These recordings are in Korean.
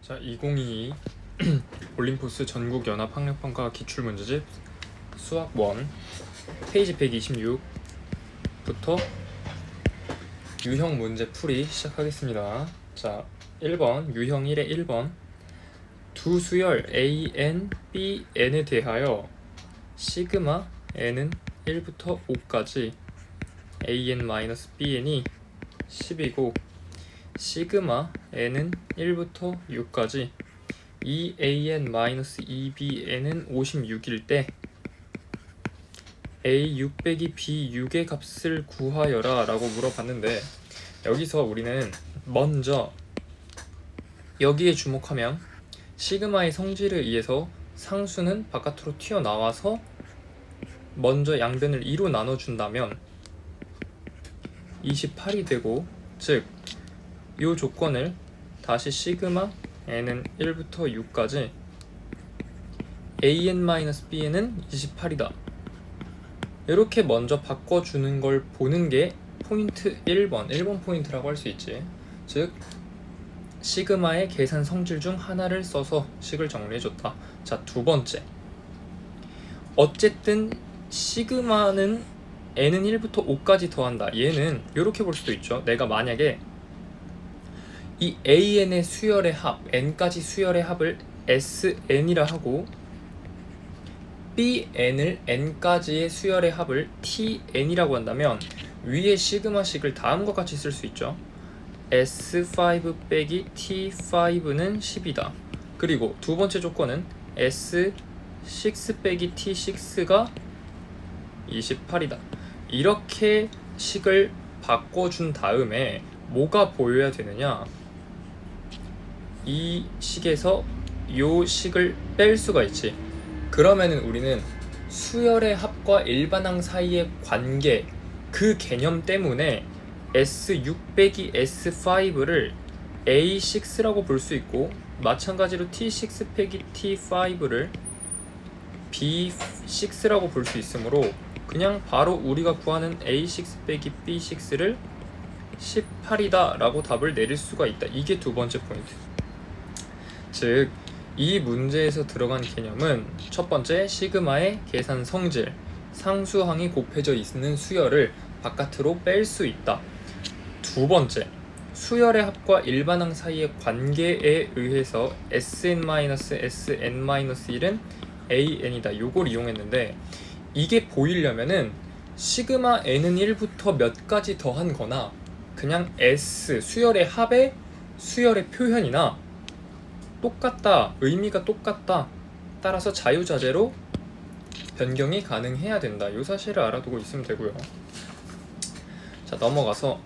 자, 2022 올림포스 전국연합학력평가 기출문제집 수학 1 페이지 126부터 유형 문제 풀이 시작하겠습니다. 자, 1번 유형 1의 1번 두 수열 AN, BN에 대하여 시그마 N은 1부터 5까지 AN-BN이 10이고 시그마 N은 1부터 6까지 EAN-EBN은 56일 때 A6 빼기 B6의 값을 구하여라 라고 물어봤는데, 여기서 우리는 먼저 여기에 주목하면 시그마의 성질에 의해서 상수는 바깥으로 튀어나와서 먼저 양변을 2로 나눠준다면 28이 되고, 즉 이 조건을 다시 시그마 n은 1부터 6까지 an-bn은 28이다 이렇게 먼저 바꿔주는 걸 보는 게 포인트 1번 포인트라고 할 수 있지. 즉 시그마의 계산 성질 중 하나를 써서 식을 정리해줬다. 자, 두 번째, 어쨌든 시그마는 n은 1부터 5까지 더한다. 얘는 이렇게 볼 수도 있죠. 내가 만약에 이 AN의 수열의 합, N까지 수열의 합을 SN이라 하고 BN을 N까지의 수열의 합을 TN이라고 한다면 위에 시그마식을 다음과 같이 쓸 수 있죠. S5 빼기 T5는 10이다. 그리고 두 번째 조건은 S6 빼기 T6가 28이다. 이렇게 식을 바꿔준 다음에 뭐가 보여야 되느냐? 이 식에서 요 식을 뺄 수가 있지. 그러면은 우리는 수열의 합과 일반항 사이의 관계, 그 개념 때문에 S6 빼기 S5를 A6라고 볼 수 있고, 마찬가지로 T6 빼기 T5를 B6라고 볼 수 있으므로 그냥 바로 우리가 구하는 A6 빼기 B6를 18이다 라고 답을 내릴 수가 있다. 이게 두 번째 포인트. 즉 이 문제에서 들어간 개념은 첫 번째, 시그마의 계산 성질, 상수항이 곱해져 있는 수열을 바깥으로 뺄 수 있다. 두 번째, 수열의 합과 일반항 사이의 관계에 의해서 Sn-Sn-1은 AN이다. 요걸 이용했는데, 이게 보이려면은 시그마 n은 1부터 몇 가지 더한 거나 그냥 S, 수열의 합의 수열의 표현이나 똑같다, 의미가 똑같다, 따라서 자유자재로 변경이 가능해야 된다. 이 사실을 알아두고 있으면 되고요. 자, 넘어가서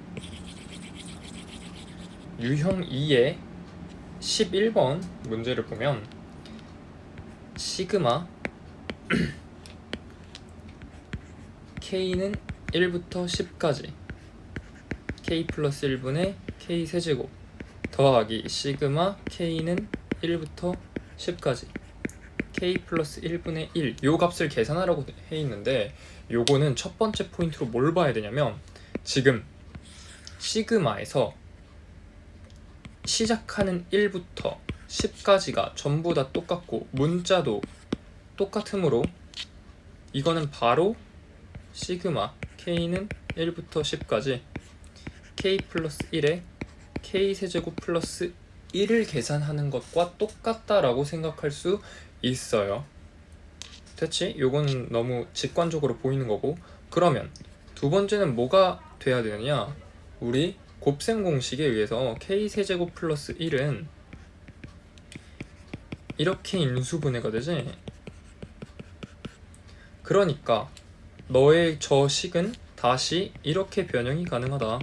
유형 2의 11번 문제를 보면 시그마 K는 1부터 10까지 K 플러스 1분의 K 세제곱 더하기 시그마 K는 1부터 10까지 K 플러스 1분의 1, 요 값을 계산하라고 해 있는데, 요거는 첫 번째 포인트로 뭘 봐야 되냐면, 지금 시그마에서 시작하는 1부터 10까지가 전부 다 똑같고 문자도 똑같으므로 이거는 바로 시그마 K는 1부터 10까지 K 플러스 1에 K 세제곱 플러스 1을 계산하는 것과 똑같다라고 생각할 수 있어요. 됐지? 요거는 너무 직관적으로 보이는 거고, 그러면 두 번째는 뭐가 돼야 되느냐? 우리 곱셈 공식에 의해서 K 세제곱 플러스 1은 이렇게 인수분해가 되지? 그러니까 너의 저 식은 다시 이렇게 변형이 가능하다.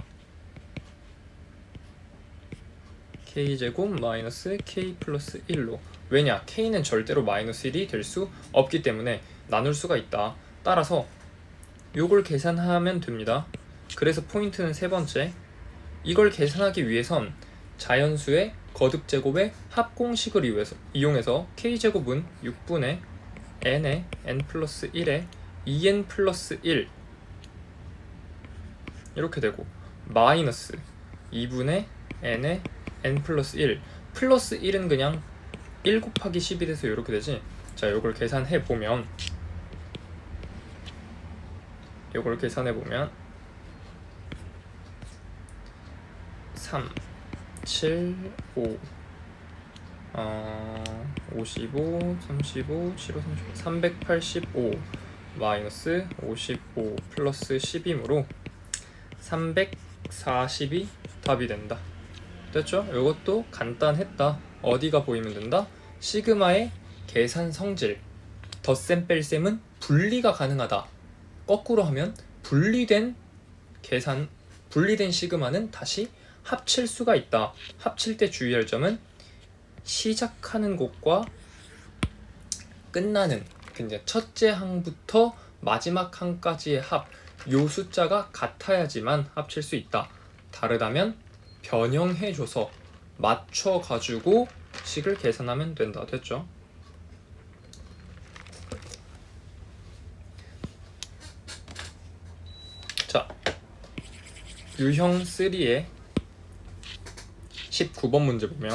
K제곱 마이너스 K 플러스 1로. 왜냐? K는 절대로 마이너스 1이 될 수 없기 때문에 나눌 수가 있다. 따라서 요걸 계산하면 됩니다. 그래서 포인트는 세 번째, 이걸 계산하기 위해선 자연수의 거듭제곱의 합공식을 이용해서 K제곱은 6분의 N의 N 플러스 1에 2N 플러스 1 이렇게 되고, 마이너스 2분의 N의 N 플러스 1 플러스 1은 그냥 1 곱하기 10이 돼서 이렇게 되지. 자, 이걸 계산해 보면 3, 7, 5 55, 35, 75, 35 385 마이너스 55 플러스 10이므로 340이 답이 된다. 됐죠? 이것도 간단했다. 어디가 보이면 된다? 시그마의 계산 성질. 덧셈 뺄셈은 분리가 가능하다. 거꾸로 하면 분리된 시그마는 다시 합칠 수가 있다. 합칠 때 주의할 점은 시작하는 곳과 끝나는 이제 첫째 항부터 마지막 항까지의 요 숫자가 같아야지만 합칠 수 있다. 다르다면 변형해줘서 맞춰가지고 식을 계산하면 된다. 됐죠? 자, 유형 3의 19번 문제 보면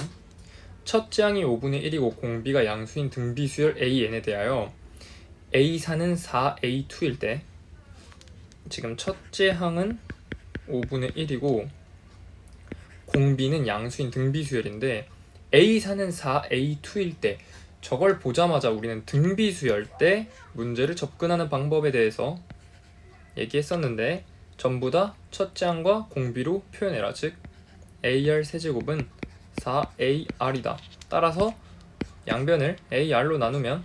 첫째 항이 5분의 1이고 공비가 양수인 등비수열 AN에 대하여 A4는 4A2일 때, 지금 첫째 항은 5분의 1이고 공비는 양수인 등비수열인데 A4는 4A2일 때, 저걸 보자마자 우리는 등비수열 때 문제를 접근하는 방법에 대해서 얘기했었는데 전부 다 첫째 항과 공비로 표현해라. 즉 AR 세제곱은 4AR이다. 따라서 양변을 AR로 나누면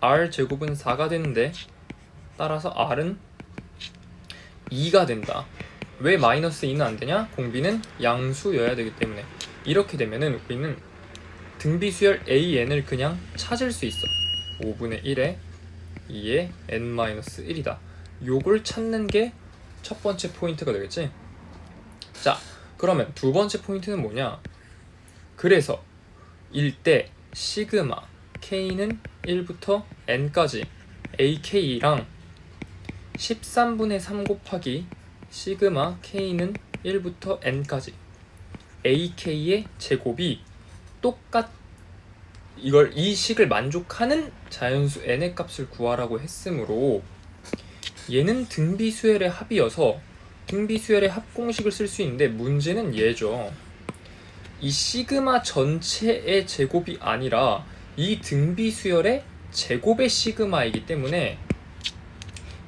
R 제곱은 4가 되는데 따라서 R은 2가 된다. 왜 마이너스 2는 안 되냐? 공비는 양수여야 되기 때문에. 이렇게 되면은 우리는 등비수열 AN을 그냥 찾을 수 있어. 5분의 1에 2에 n-1이다. 요걸 찾는 게 첫 번째 포인트가 되겠지? 자, 그러면 두 번째 포인트는 뭐냐? 그래서 일때 시그마 K는 1부터 N까지 AK랑 13분의 3 곱하기 시그마 K는 1부터 N까지 AK의 제곱이 이 식을 만족하는 자연수 N의 값을 구하라고 했으므로 얘는 등비수열의 합이어서 등비수열의 합공식을 쓸 수 있는데 문제는 얘죠. 이 시그마 전체의 제곱이 아니라 이 등비수열의 제곱의 시그마이기 때문에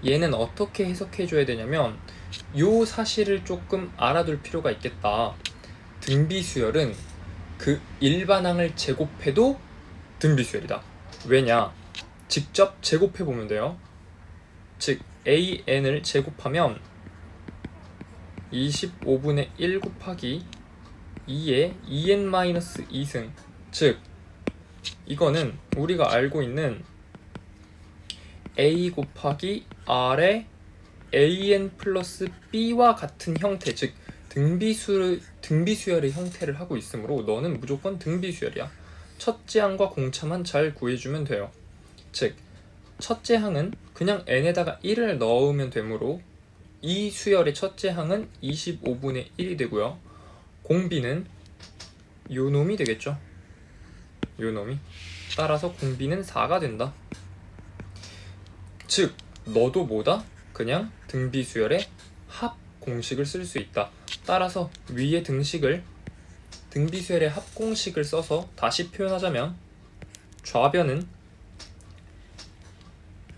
얘는 어떻게 해석해줘야 되냐면 요 사실을 조금 알아둘 필요가 있겠다. 등비수열은 그 일반항을 제곱해도 등비수열이다. 왜냐? 직접 제곱해보면 돼요. 즉 AN을 제곱하면 25분의 1 곱하기 2에 2n-2승, 즉 이거는 우리가 알고 있는 A 곱하기 R의 AN 플러스 B와 같은 형태, 즉 등비수열의 형태를 하고 있으므로 너는 무조건 등비수열이야. 첫째 항과 공차만 잘 구해주면 돼요. 즉 첫째 항은 그냥 n에다가 1을 넣으면 되므로 이 수열의 첫째 항은 25분의 1이 되고요. 공비는 요 놈이 되겠죠. 요 놈이. 따라서 공비는 4가 된다. 즉 너도 뭐다? 그냥 등비수열의 합 공식을 쓸 수 있다. 따라서 위의 등비수열의 합 공식을 써서 다시 표현하자면 좌변은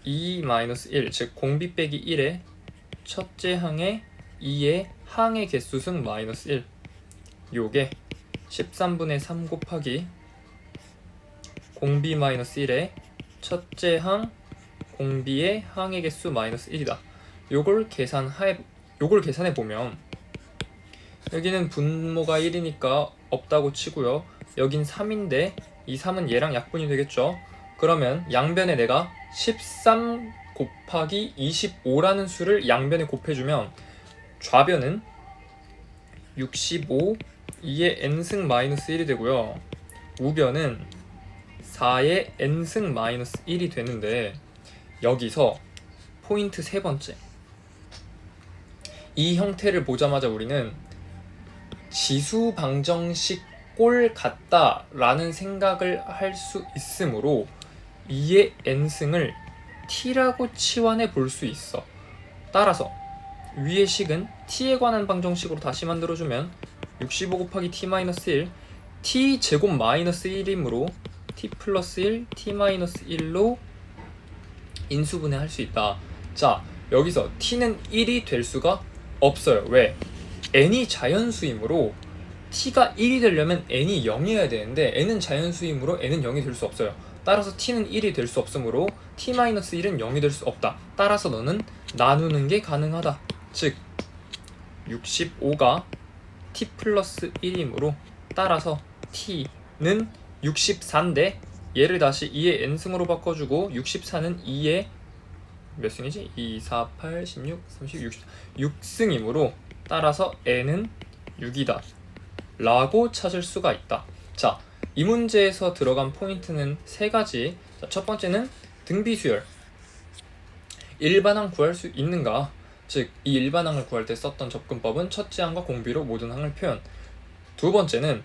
2-1, 즉 공비 빼기 1에 첫째 항의 2의 항의 개수승 -1, 요게 13분의 3 곱하기 공비 -1에 첫째 항 공비의 항의 개수 -1이다. 요걸 계산해 보면 여기는 분모가 1이니까 없다고 치고요. 여긴 3인데 이 3은 얘랑 약분이 되겠죠. 그러면 양변에 내가 13 곱하기 25라는 수를 양변에 곱해주면 좌변은 65 2의 n승 -1이 되고요. 우변은 4의 n승 -1이 되는데 여기서 포인트 세 번째, 이 형태를 보자마자 우리는 지수 방정식 꼴 같다라는 생각을 할 수 있으므로 2의 n승을 t라고 치환해 볼 수 있어. 따라서 위의 식은 t에 관한 방정식으로 다시 만들어주면 65 곱하기 t-1 t 제곱 마이너스 1이므로 t 플러스 1, t-1로 인수분해할 수 있다. 자, 여기서 t는 1이 될 수가 없어요. 왜? n이 자연수이므로 t가 1이 되려면 n이 0이어야 되는데 n은 자연수이므로 n은 0이 될 수 없어요. 따라서 t는 1이 될 수 없으므로 t-1은 0이 될 수 없다. 따라서 너는 나누는 게 가능하다. 즉 65가 t 플러스 1이므로 따라서 t는 64인데 얘를 다시 2의 n승으로 바꿔주고 64는 2의 몇 승이지? 2, 4, 8, 16, 30, 60 6승이므로 따라서 n은 6이다 라고 찾을 수가 있다. 자, 이 문제에서 들어간 포인트는 세 가지. 자, 첫 번째는 등비수열 일반항 구할 수 있는가? 즉, 이 일반항을 구할 때 썼던 접근법은 첫째 항과 공비로 모든 항을 표현. 두 번째는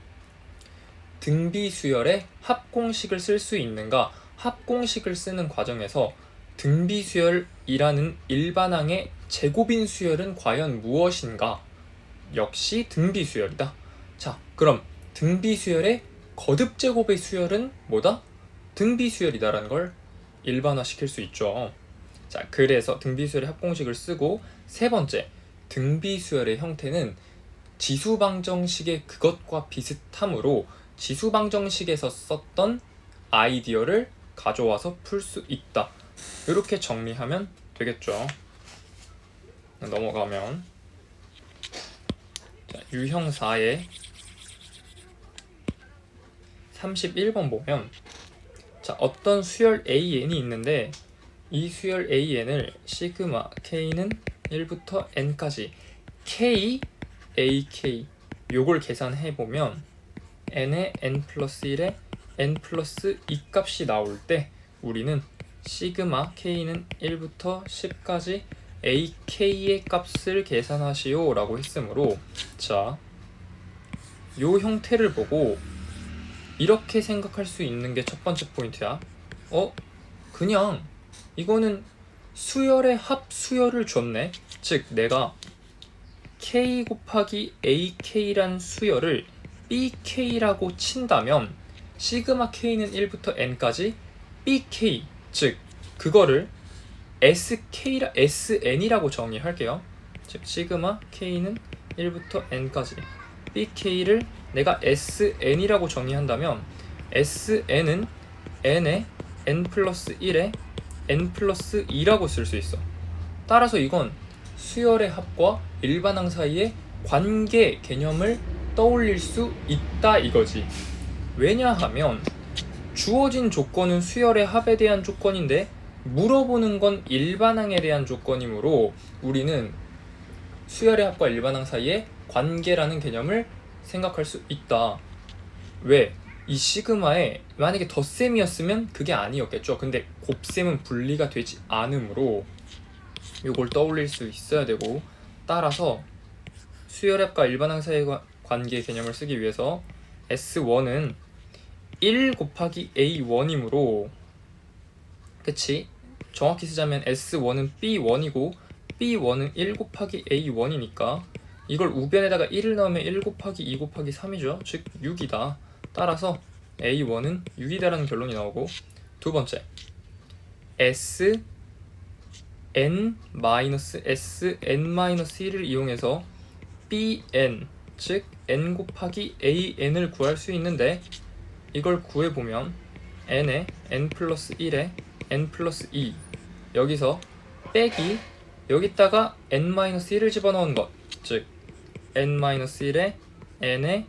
등비수열의 합공식을 쓸 수 있는가? 합공식을 쓰는 과정에서 등비수열이라는 일반항의 제곱인 수열은 과연 무엇인가? 역시 등비수열이다. 자, 그럼 등비수열의 거듭제곱의 수열은 뭐다? 등비수열이다라는 걸 일반화시킬 수 있죠. 자, 그래서 등비수열의 합공식을 쓰고 세 번째, 등비수열의 형태는 지수방정식의 그것과 비슷하므로 지수방정식에서 썼던 아이디어를 가져와서 풀 수 있다. 이렇게 정리하면 되겠죠. 넘어가면 자, 유형 4의 31번 보면 자, 어떤 수열 AN이 있는데 이 수열 AN을 시그마 K는 1부터 N까지 K, AK 요걸 계산해보면 N의 N 플러스 1에 N 플러스 2 값이 나올 때 우리는 시그마 K는 1부터 10까지 AK의 값을 계산하시오 라고 했으므로 자, 요 형태를 보고 이렇게 생각할 수 있는 게 첫 번째 포인트야. 그냥 이거는 수열의 합수열을 줬네. 즉 내가 K 곱하기 AK란 수열을 BK라고 친다면 시그마 K는 1부터 N까지 BK 즉 그거를 SN이라고 정의할게요. 즉 시그마 K는 1부터 N까지 BK를 내가 SN이라고 정의한다면 SN은 N에 N 플러스 1에 N 플러스 2라고 쓸 수 있어. 따라서 이건 수열의 합과 일반항 사이의 관계 개념을 떠올릴 수 있다 이거지. 왜냐하면 주어진 조건은 수열의 합에 대한 조건인데 물어보는 건 일반항에 대한 조건이므로 우리는 수열의 합과 일반항 사이의 관계라는 개념을 생각할 수 있다. 왜? 이 시그마에 만약에 덧셈이었으면 그게 아니었겠죠. 근데 곱셈은 분리가 되지 않으므로 이걸 떠올릴 수 있어야 되고 따라서 수열의 합과 일반항 사이의 관계 개념을 쓰기 위해서 S1은 1 곱하기 A1이므로 그치? 정확히 쓰자면 S1은 B1이고 B1은 1 곱하기 A1이니까 이걸 우변에다가 1을 넣으면 1 곱하기 2 곱하기 3이죠. 즉 6이다. 따라서 A1은 6이다라는 결론이 나오고 두 번째 SN-SN-1을 이용해서 BN 즉 N 곱하기 AN을 구할 수 있는데 이걸 구해보면 N에 N 플러스 1에 N 플러스 2 여기서 빼기 여기다가 N-1을 집어넣은 것 즉 N-1에 N에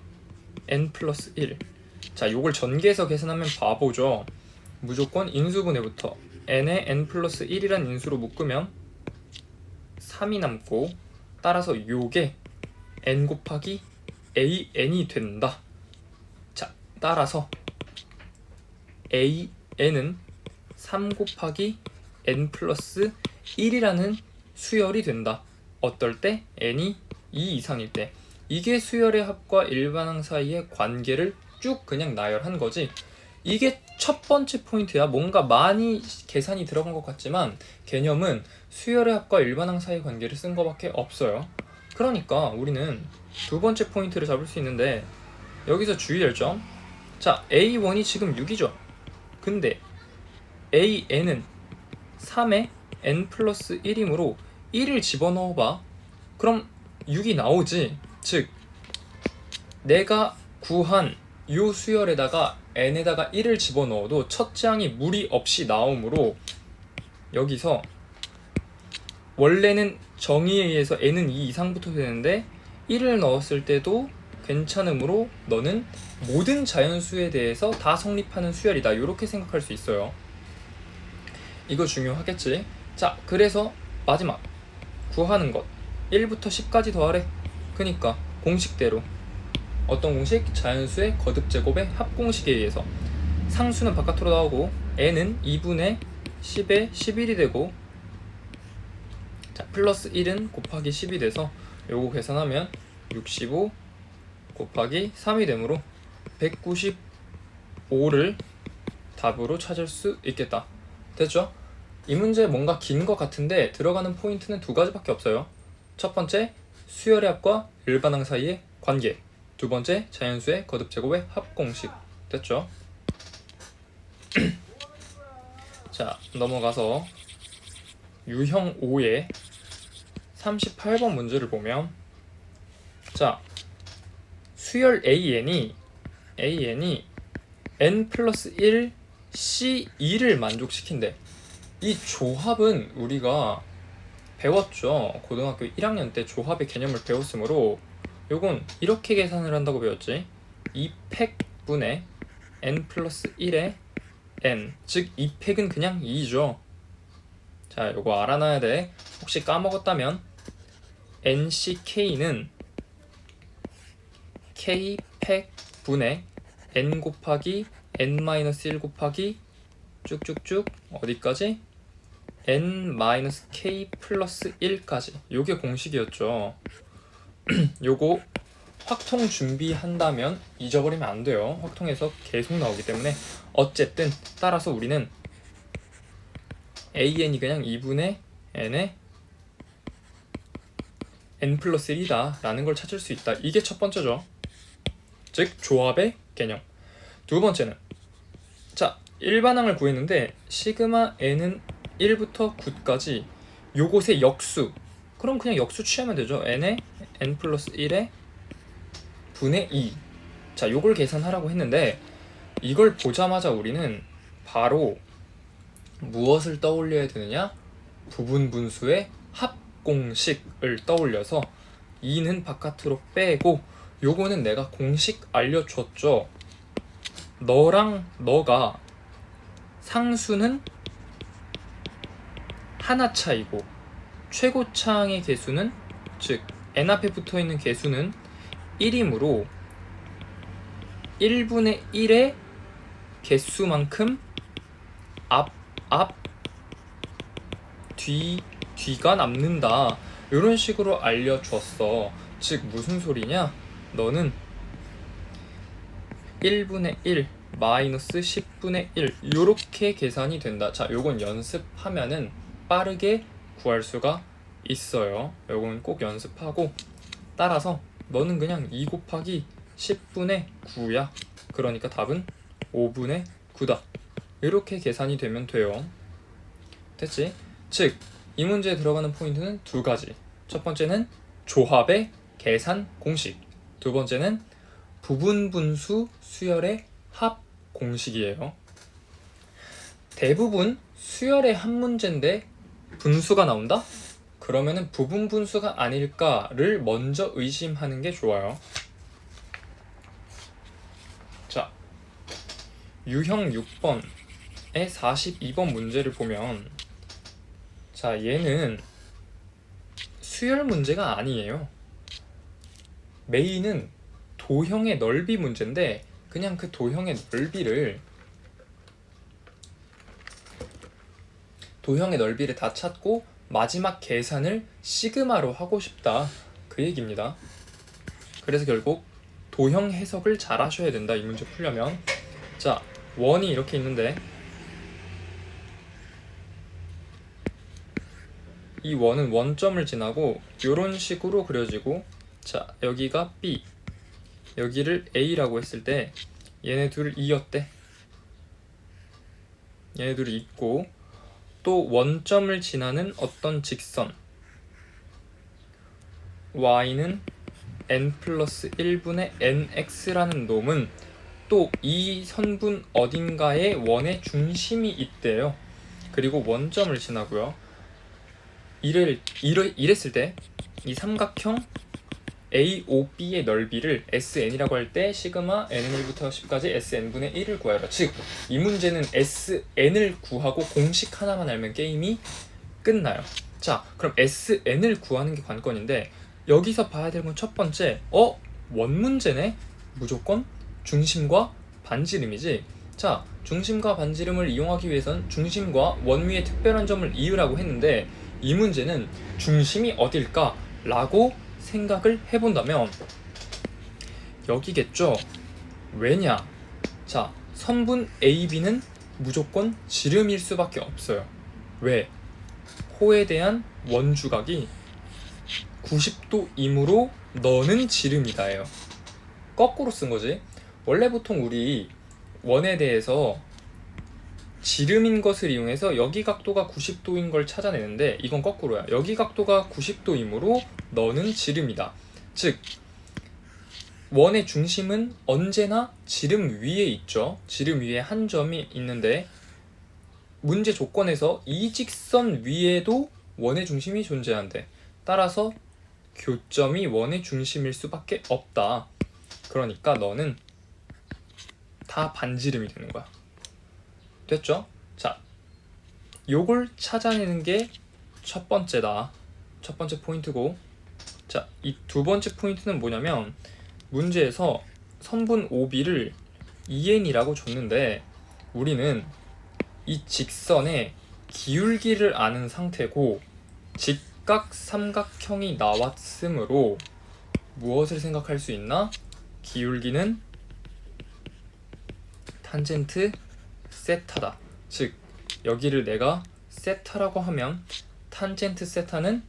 N 플러스 1 자, 요걸 전개해서 계산하면 바보죠. 무조건 인수분해부터 N에 N 플러스 1이란 인수로 묶으면 3이 남고 따라서 요게 N 곱하기 AN이 된다. 자, 따라서 AN은 3 곱하기 N 플러스 1이라는 수열이 된다. 어떨 때? N이 2 이상일 때. 이게 수열의 합과 일반항 사이의 관계를 쭉 그냥 나열한 거지. 이게 첫 번째 포인트야. 뭔가 많이 계산이 들어간 것 같지만 개념은 수열의 합과 일반항 사이의 관계를 쓴 거밖에 없어요. 그러니까 우리는 두 번째 포인트를 잡을 수 있는데, 여기서 주의할 점. 자, A1이 지금 6이죠. 근데 AN은 3에 N 플러스 1이므로 1을 집어넣어봐. 그럼 6이 나오지. 즉 내가 구한 요 수열에다가 n에다가 1을 집어넣어도 첫째 항이 무리 없이 나오므로 여기서 원래는 정의에 의해서 n은 2 이상부터 되는데 1을 넣었을 때도 괜찮으므로 너는 모든 자연수에 대해서 다 성립하는 수열이다. 이렇게 생각할 수 있어요. 이거 중요하겠지. 자, 그래서 마지막 구하는 것 1부터 10까지 더하래. 그니까 공식대로 어떤 공식? 자연수의 거듭 제곱의 합공식에 의해서 상수는 바깥으로 나오고 n은 2분의 10에 11이 되고, 자, 플러스 1은 곱하기 10이 돼서 요거 계산하면 65 곱하기 3이 되므로 195를 답으로 찾을 수 있겠다. 됐죠? 이 문제 뭔가 긴 것 같은데 들어가는 포인트는 두 가지밖에 없어요. 첫 번째, 수열의 합과 일반항 사이의 관계. 두 번째, 자연수의 거듭 제곱의 합공식. 됐죠? 자, 넘어가서 유형 5의 38번 문제를 보면, 자, 수열 AN이 N 플러스 1 C2를 만족시킨대. 이 조합은 우리가 배웠죠. 고등학교 1학년 때 조합의 개념을 배웠으므로 요건 이렇게 계산을 한다고 배웠지. 2팩분의 n 플러스 1의 n, 즉 2팩은 그냥 2죠. 자, 요거 알아놔야 돼. 혹시 까먹었다면 NCK는 K팩분의 n 곱하기 n-1 곱하기 쭉쭉쭉 어디까지? n-k 플러스 1까지. 요게 공식이었죠. 요거 확통 준비한다면 잊어버리면 안 돼요. 확통해서 계속 나오기 때문에. 어쨌든 따라서 우리는 AN이 그냥 2분의 n의 n 플러스 1이다 라는 걸 찾을 수 있다. 이게 첫 번째죠. 즉 조합의 개념. 두 번째는, 자, 일반항을 구했는데 시그마 n은 1부터 9까지 요곳의 역수. 그럼 그냥 역수 취하면 되죠. n의 n 플러스 1의 분의 2. 자, 요걸 계산하라고 했는데 이걸 보자마자 우리는 바로 무엇을 떠올려야 되느냐? 부분 분수의 합공식을 떠올려서 2는 바깥으로 빼고, 요거는 내가 공식 알려줬죠. 너랑 너가 상수는 하나 차이고 최고차항의 개수는, 즉 n 앞에 붙어있는 개수는 1이므로 1분의 1의 개수만큼 뒤가 남는다. 이런 식으로 알려줬어. 즉 무슨 소리냐? 너는 1분의 1 마이너스 10분의 1 이렇게 계산이 된다. 자, 요건 연습하면은 빠르게 구할 수가 있어요. 요건 꼭 연습하고, 따라서 너는 그냥 2 곱하기 10분의 9야. 그러니까 답은 5분의 9다. 이렇게 계산이 되면 돼요. 됐지? 즉 이 문제에 들어가는 포인트는 두 가지. 첫 번째는 조합의 계산 공식, 두 번째는 부분 분수 수열의 합 공식이에요. 대부분 수열의 한 문제인데 분수가 나온다? 그러면은 부분 분수가 아닐까를 먼저 의심하는 게 좋아요. 자, 유형 6번의 42번 문제를 보면, 자, 얘는 수열 문제가 아니에요. 메인은 도형의 넓이 문제인데 그냥 그 도형의 넓이를 다 찾고 마지막 계산을 시그마로 하고 싶다, 그 얘기입니다. 그래서 결국 도형 해석을 잘 하셔야 된다, 이 문제 풀려면. 자, 원이 이렇게 있는데 이 원은 원점을 지나고 이런 식으로 그려지고, 자, 여기가 B, 여기를 A라고 했을 때 얘네 둘 E였대. 얘네 둘이 있고, 또 원점을 지나는 어떤 직선 y는 n 플러스 1분의 nx라는 놈은 또 이 선분 어딘가에 원의 중심이 있대요. 그리고 원점을 지나고요. 이랬을 때 이 삼각형 AOB의 넓이를 SN이라고 할 때 시그마 n은 1부터 10까지 SN분의 1을 구하라. 즉, 이 문제는 SN을 구하고 공식 하나만 알면 게임이 끝나요. 자, 그럼 SN을 구하는 게 관건인데, 여기서 봐야 될 건 첫 번째, 원 문제네? 무조건 중심과 반지름이지. 자, 중심과 반지름을 이용하기 위해선 중심과 원 위에 특별한 점을 이으라고 했는데, 이 문제는 중심이 어딜까? 라고 생각을 해본다면 여기겠죠. 왜냐? 자, 선분 AB는 무조건 지름일 수밖에 없어요. 왜? 호에 대한 원주각이 90도이므로 너는 지름이다예요. 거꾸로 쓴 거지. 원래 보통 우리 원에 대해서 지름인 것을 이용해서 여기 각도가 90도인 걸 찾아내는데, 이건 거꾸로야. 여기 각도가 90도이므로 너는 지름이다. 즉, 원의 중심은 언제나 지름 위에 있죠. 지름 위에 한 점이 있는데, 문제 조건에서 이 직선 위에도 원의 중심이 존재한대. 따라서 교점이 원의 중심일 수밖에 없다. 그러니까 너는 다 반지름이 되는 거야. 됐죠? 자, 요걸 찾아내는 게 첫 번째다. 첫 번째 포인트고, 자, 이 두 번째 포인트는 뭐냐면, 문제에서 선분 OB를 EN이라고 줬는데, 우리는 이 직선의 기울기를 아는 상태고 직각삼각형이 나왔으므로 무엇을 생각할 수 있나? 기울기는 탄젠트 세타다. 즉, 여기를 내가 세타라고 하면 탄젠트 세타는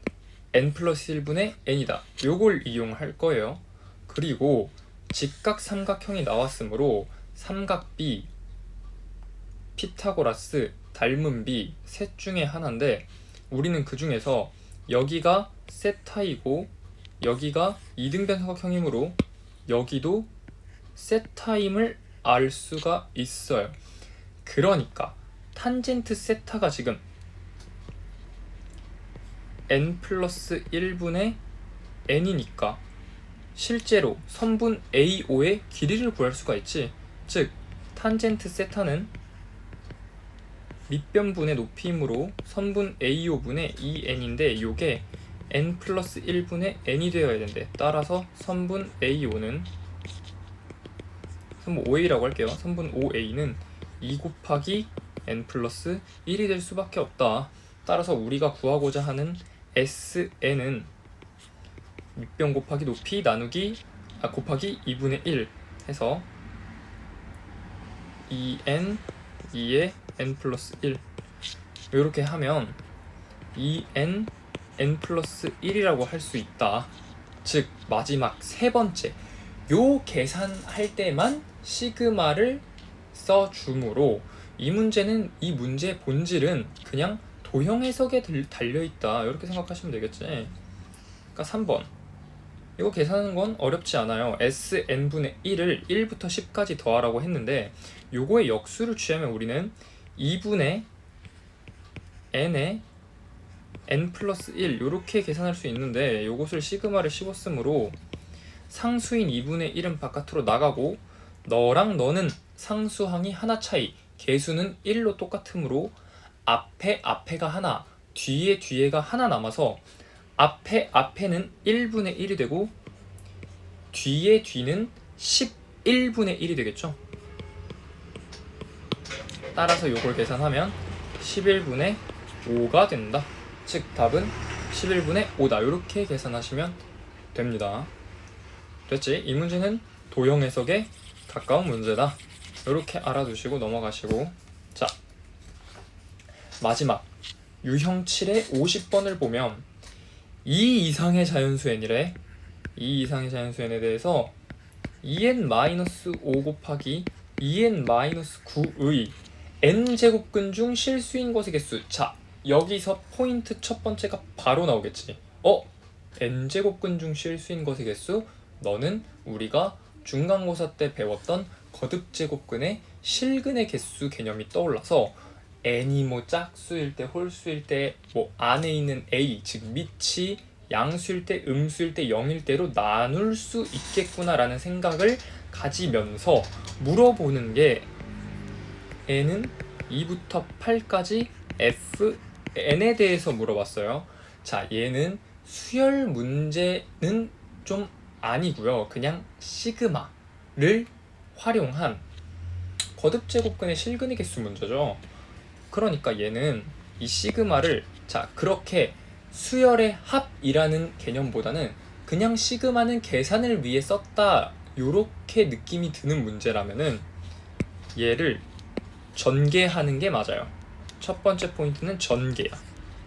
n 플러스 1분의 n이다. 요걸 이용할 거예요. 그리고 직각삼각형이 나왔으므로 삼각 B, 피타고라스, 닮은 B 셋 중에 하나인데, 우리는 그 중에서 여기가 세타이고 여기가 이등변 삼각형이므로 여기도 세타임을 알 수가 있어요. 그러니까 탄젠트 세타가 지금 n 플러스 1분의 n이니까 실제로 선분 AO의 길이를 구할 수가 있지. 즉, 탄젠트 세타는 밑변분의 높이이므로 선분 AO분의 2n인데 요게 n 플러스 1분의 n이 되어야 된대. 따라서 선분 AO는 선분 OA라고 할게요. 선분 OA는 2 곱하기 n 플러스 1이 될 수밖에 없다. 따라서 우리가 구하고자 하는 SN은 밑변 곱하기 높이 나누기 곱하기 2분의 1 해서 2n 2에 n 플러스 1 이렇게 하면 2n n 플러스 1이라고 할 수 있다. 즉, 마지막 세 번째, 요 계산할 때만 시그마를 써주므로 이 문제는, 이 문제의 본질은 그냥 도형 해석에 달려있다, 이렇게 생각하시면 되겠지. 그러니까 3번, 이거 계산하는 건 어렵지 않아요. SN분의 1을 1부터 10까지 더하라고 했는데, 요거의 역수를 취하면 우리는 2분의 n에 n 플러스 1 요렇게 계산할 수 있는데, 요것을 시그마를 씹었으므로 상수인 2분의 1은 바깥으로 나가고 너랑 너는 상수항이 하나 차이, 개수는 1로 똑같으므로 앞에가 하나, 뒤에가 하나 남아서 앞에는 1분의 1이 되고 뒤는 11분의 1이 되겠죠. 따라서 요걸 계산하면 11분의 5가 된다. 즉, 답은 11분의 5다. 이렇게 계산하시면 됩니다. 됐지? 이 문제는 도형 해석에 가까운 문제다. 이렇게 알아두시고 넘어가시고, 자 마지막 유형 7의 50번을 보면 2 이상의 자연수 n이래. 2 이상의 자연수 n에 대해서 2n-5 곱하기 2n-9의 n제곱근 중 실수인 것의 개수. 자, 여기서 포인트 첫 번째가 바로 나오겠지. n제곱근 중 실수인 것의 개수? 너는 우리가 중간고사 때 배웠던 거듭제곱근의 실근의 개수 개념이 떠올라서 n이 뭐 짝수일 때, 홀수일 때, 뭐 안에 있는 a, 즉 밑이 양수일 때, 음수일 때, 0일 때로 나눌 수 있겠구나라는 생각을 가지면서 물어보는 게 n은 2부터 8까지 n에 대해서 물어봤어요. 자, 얘는 수열 문제는 좀 아니고요. 그냥 시그마를 활용한 거듭제곱근의 실근의 개수 문제죠. 그러니까 얘는 이 시그마를 자 그렇게 수열의 합이라는 개념보다는 그냥 시그마는 계산을 위해 썼다 요렇게 느낌이 드는 문제라면은 얘를 전개하는 게 맞아요. 첫 번째 포인트는 전개야.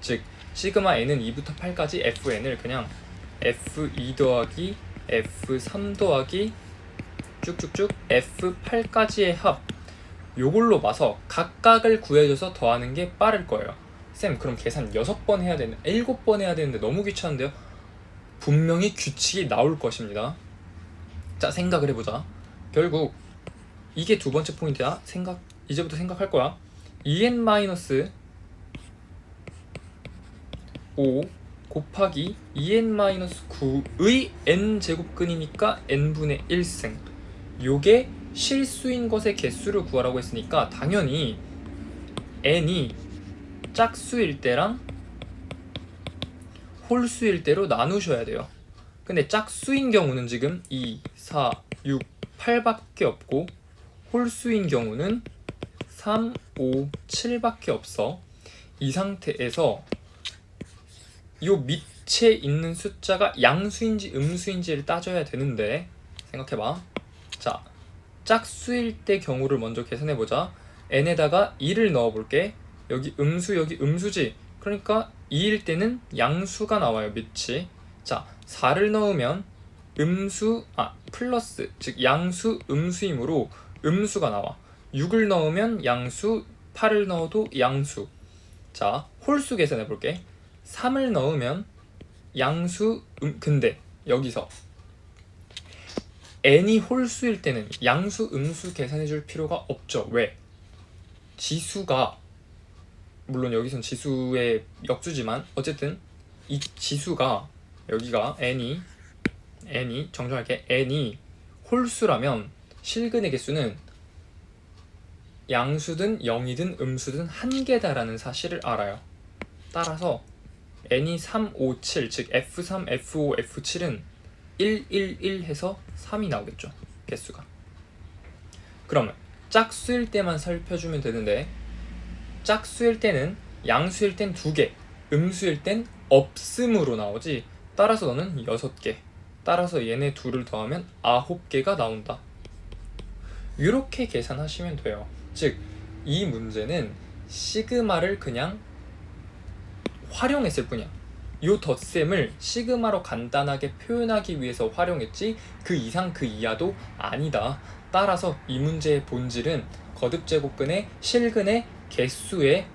즉 시그마 n은 2부터 8까지 fn을 그냥 f2 더하기 f3 더하기 쭉쭉쭉 f8까지의 합 요걸로 봐서 각각을 구해줘서 더하는 게 빠를 거예요. 쌤 그럼 계산 6번 해야 되는 7번 해야 되는데 너무 귀찮은데요? 분명히 규칙이 나올 것입니다. 자 생각을 해보자. 결국 이게 두 번째 포인트야. 이제부터 생각할 거야. 2n-5 곱하기 2n-9의 n제곱근이니까 n분의 1승 요게 실수인 것의 개수를 구하라고 했으니까 당연히 n이 짝수일 때랑 홀수일 때로 나누셔야 돼요. 근데 짝수인 경우는 지금 2, 4, 6, 8밖에 없고 홀수인 경우는 3, 5, 7밖에 없어. 이 상태에서 요 밑에 있는 숫자가 양수인지 음수인지를 따져야 되는데 생각해봐. 자, 짝수일 때 경우를 먼저 계산해보자. n에다가 2를 넣어볼게. 여기 음수 여기 음수지. 그러니까 2일 때는 양수가 나와요. 밑이. 자 4를 넣으면 플러스 즉 양수 음수이므로 음수가 나와. 6을 넣으면 양수, 8을 넣어도 양수. 자 홀수 계산해볼게. 3을 넣으면 양수 근데 여기서 n이 홀수일 때는 양수, 음수 계산해줄 필요가 없죠. 왜? 지수가 물론 여기선 지수의 역수지만 어쨌든 이 지수가 여기가 n이 정정할게. n이 홀수라면 실근의 개수는 양수든 0이든 음수든 한 개다라는 사실을 알아요. 따라서 n이 3, 5, 7 즉 f3, f5, f7은 1, 1, 1 해서 3이 나오겠죠. 개수가. 그러면 짝수일 때만 살펴주면 되는데 짝수일 때는 양수일 땐 2개, 음수일 땐 없음으로 나오지. 따라서 너는 6개. 따라서 얘네 둘을 더하면 9개가 나온다. 이렇게 계산하시면 돼요. 즉 이 문제는 시그마를 그냥 활용했을 뿐이야. 요 덧셈을 시그마로 간단하게 표현하기 위해서 활용했지 그 이상 그 이하도 아니다. 따라서 이 문제의 본질은 거듭제곱근의 실근의 개수에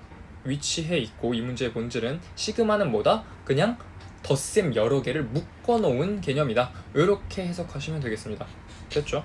위치해 있고 이 문제의 본질은 시그마는 뭐다? 그냥 덧셈 여러 개를 묶어놓은 개념이다. 이렇게 해석하시면 되겠습니다. 됐죠?